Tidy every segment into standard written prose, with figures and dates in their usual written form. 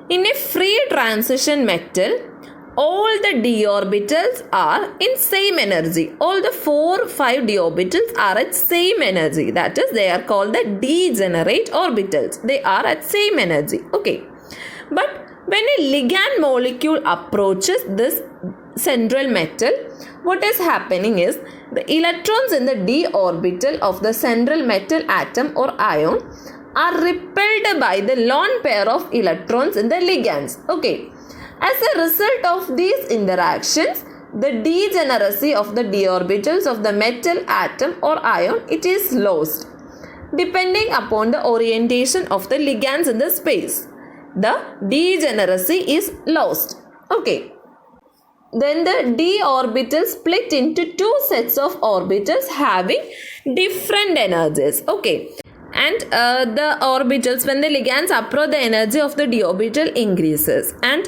In a free transition metal, all the d orbitals are in same energy. All the 4-5 d orbitals are at same energy. That is, they are called the degenerate orbitals. They are at same energy. Okay. But when a ligand molecule approaches this central metal, what is happening is the electrons in the d orbital of the central metal atom or ion are repelled by the lone pair of electrons in the ligands. Okay. As a result of these interactions, the degeneracy of the d orbitals of the metal atom or ion, it is lost depending upon the orientation of the ligands in the space. The degeneracy is lost. Okay. Then the d orbitals split into two sets of orbitals having different energies. Okay. And the orbitals, when the ligands approach, the energy of the d orbital increases, and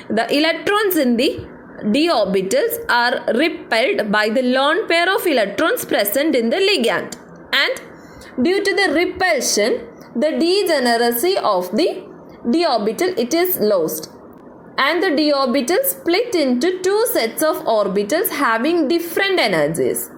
the electrons in the d orbitals are repelled by the lone pair of electrons present in the ligand, and due to the repulsion, the degeneracy of the d orbital, it is lost, and the d orbitals split into two sets of orbitals having different energies.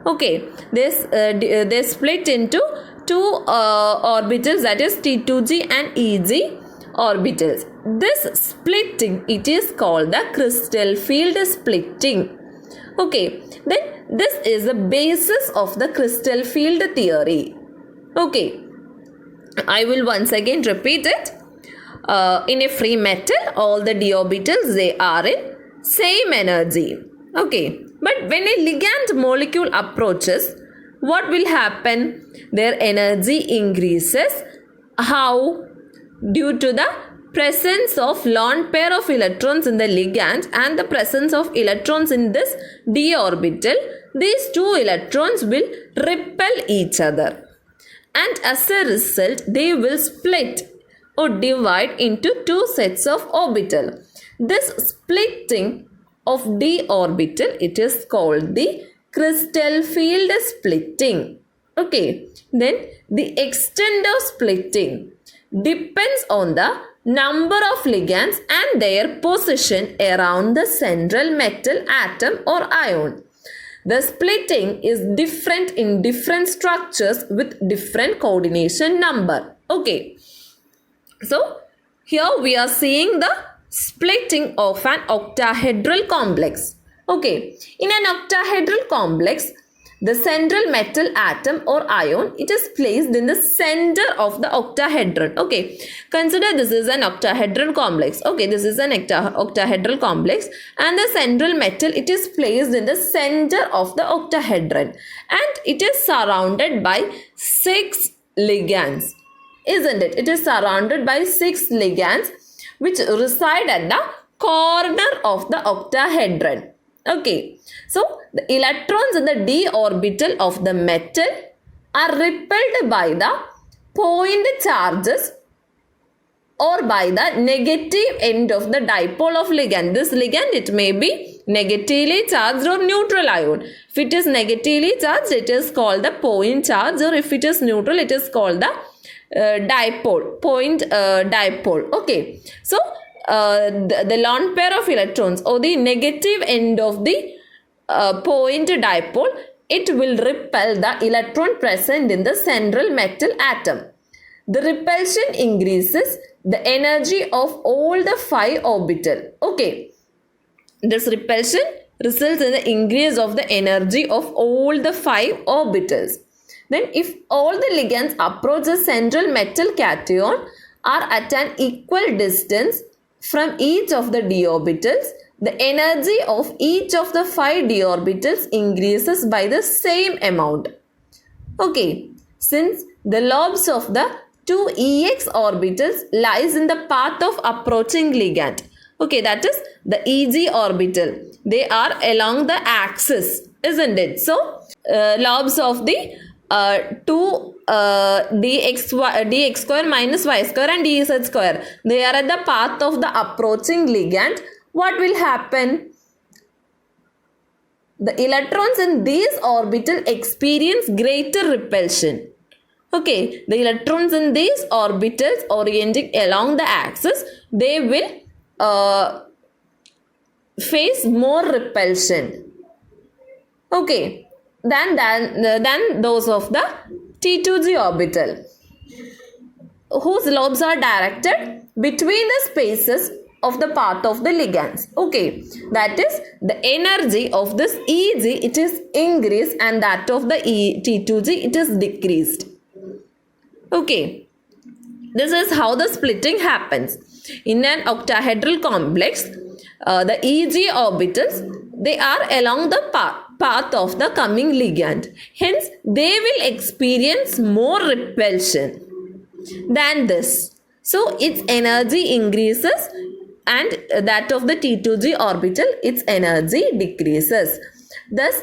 Okay, they split into two orbitals, that is T2g and Eg orbitals. This splitting, it is called the crystal field splitting. Okay, then this is the basis of the crystal field theory. Okay, I will once again repeat it. In a free metal, all the d orbitals, they are in same energy. Okay, but when a ligand molecule approaches, what will happen? Their energy increases. How? Due to the presence of lone pair of electrons in the ligand and the presence of electrons in this d orbital, these two electrons will repel each other, and as a result, they will split or divide into two sets of orbital. This splitting of d orbital, it is called the crystal field splitting. Okay, then the extent of splitting depends on the number of ligands and their position around the central metal atom or ion. The splitting is different in different structures with different coordination number. Okay, so here we are seeing the splitting of an octahedral complex. Okay, in an octahedral complex, the central metal atom or ion, it is placed in the center of the octahedron. Okay, consider this is an octahedral complex. Okay, this is an octahedral complex, and the central metal, it is placed in the center of the octahedron, and it is surrounded by 6 ligands. Isn't it? It is surrounded by 6 ligands which reside at the corner of the octahedron. Okay, so the electrons in the d orbital of the metal are repelled by the point charges or by the negative end of the dipole of ligand. This ligand, it may be negatively charged or neutral ion. If it is negatively charged, it is called the point charge, or if it is neutral, it is called the dipole, point dipole. Okay, so the lone pair of electrons or the negative end of the point dipole, it will repel the electron present in the central metal atom. The repulsion increases the energy of all the 5 orbital. Okay, this repulsion results in the increase of the energy of all the 5 orbitals. Then if all the ligands approach the central metal cation are at an equal distance from each of the d orbitals, the energy of each of the 5 d orbitals increases by the same amount. Okay, since the lobes of the 2 ex orbitals lies in the path of approaching ligand. Okay, that is the Eg orbital. They are along the axis, isn't it? So, lobes of the 2 dx square minus y square and dz square, they are at the path of the approaching ligand. What will happen? The electrons in these orbital experience greater repulsion. Okay, the electrons in these orbitals orienting along the axis, they will face more repulsion. Okay, than those of the T2G orbital, whose lobes are directed between the spaces of the path of the ligands. Okay, that is the energy of this Eg, it is increased, and that of the T2G, it is decreased. Okay, this is how the splitting happens. In an octahedral complex, the Eg orbitals, they are along the path of the coming ligand. Hence, they will experience more repulsion than this. So, its energy increases, and that of the T2G orbital, its energy decreases. Thus,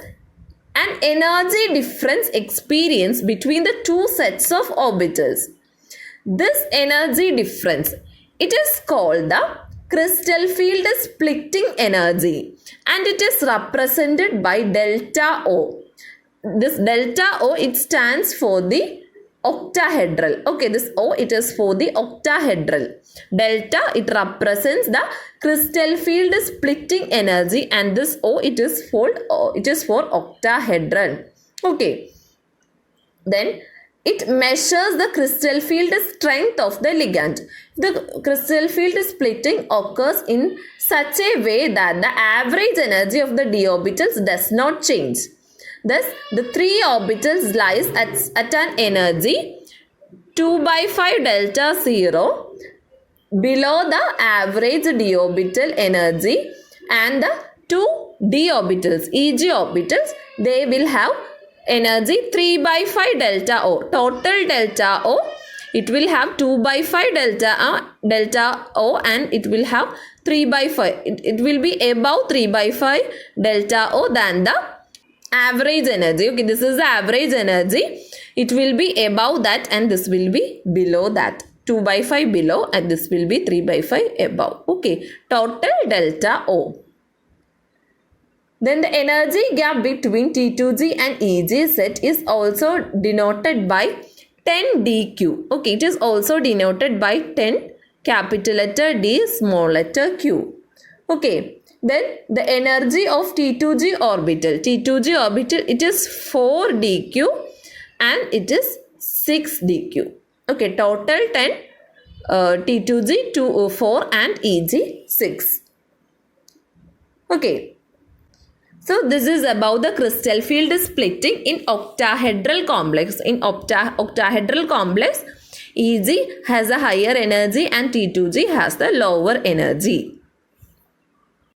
an energy difference experienced between the two sets of orbitals. This energy difference, it is called the crystal field splitting energy, and it is represented by delta O. This delta O, it stands for the octahedral. Okay, this O, it is for the octahedral. Delta, it represents the crystal field splitting energy, and this O, it is for octahedral. Okay, then it measures the crystal field strength of the ligand. The crystal field splitting occurs in such a way that the average energy of the d orbitals does not change. Thus, the three orbitals lies at an energy 2/5 delta 0 below the average d orbital energy, and the two d orbitals, Eg orbitals, they will have energy 3/5 delta O. Total delta O, it will have 2/5 delta O, and it will have 3/5. It will be above 3/5 delta O than the average energy. Okay, this is the average energy. It will be above that, and this will be below that. 2/5 below, and this will be 3/5 above. Okay, total delta O. Then the energy gap between T2G and Eg set is also denoted by 10 dq. Okay, it is also denoted by 10 capital letter D, small letter q. Okay, then the energy of T2G orbital. T2G orbital, it is 4 dq and it is 6 dq. Okay, total 10, T2G 4 and Eg 6. Okay. So this is about the crystal field splitting in octahedral complex. In octahedral complex, Eg has a higher energy and T2G has the lower energy.